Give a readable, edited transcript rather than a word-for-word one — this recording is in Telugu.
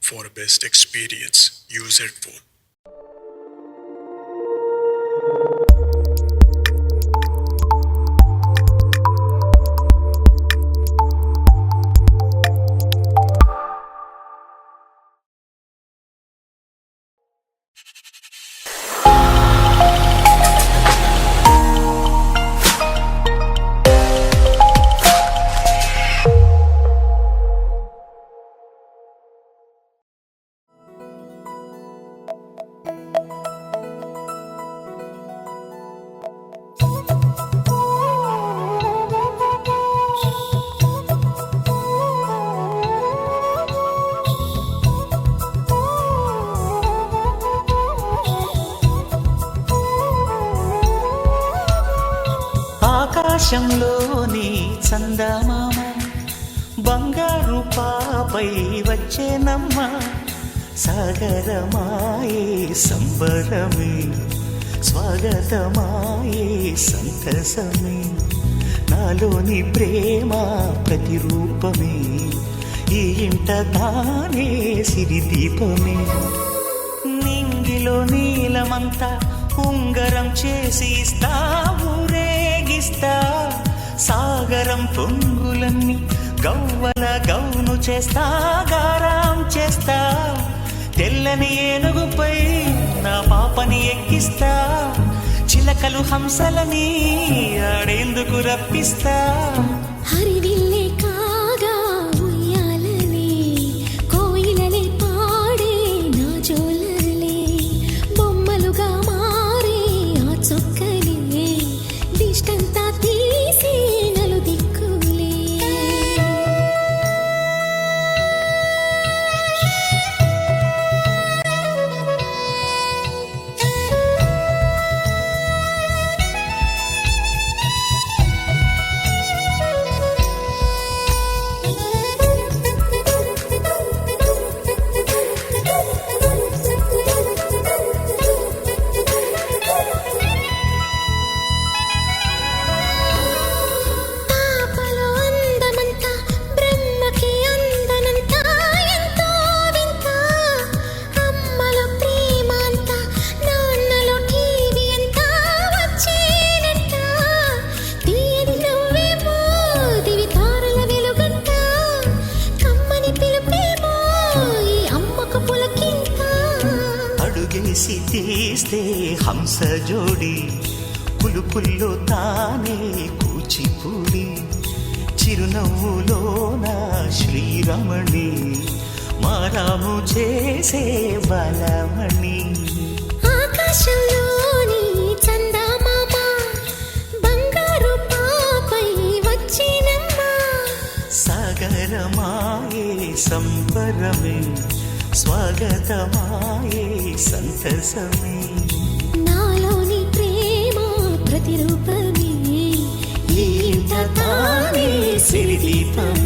for best experience. Use headphone. ఆకాశంలోని చందమామ బంగారు పాపై వచ్చేనమ్మ సాగరమాయే సంబరమే స్వాగతమాయే సంతసమే నాలోని ప్రేమ ప్రతిరూపమే ఈ ఇంట తానే సిరిదీపమే నింగిలో నీలమంతా ఉంగరం చేసి ఇస్తా ఊరేగిస్తా సాగరం పొంగులన్నీ గవ్వల గౌను చేస్తా గారాం చేస్తా తెల్లని ఏనుగుపై నా పాపని ఎక్కిస్తా చిలకలు హంసలని ఆడేందుకు రప్పిస్తా హరివిల్లే కాగా ఉయ్యాలలే కోయిలలే పాడే నా జోలలే బొమ్మలుగా మారే ఆ చొక్కలే దిష్టంతా తీసి నలు దిక్కులే అడుగేసి తీస్తే హంస జోడి పులుపుల్లో తానే కూచిపూడి చిరునవ్వులోన శ్రీరమణి మారాము చేసే బలమణి ఆకాశంలోని చందమామ బంగారు పాపై వచ్చినమ్మ సాగరమాయే సంబరమే స్వాగతమాయే సంతసమే నాలోని ప్రేమ ప్రతిరూపమే ఈ ఇంట తానే సిరిదీపమే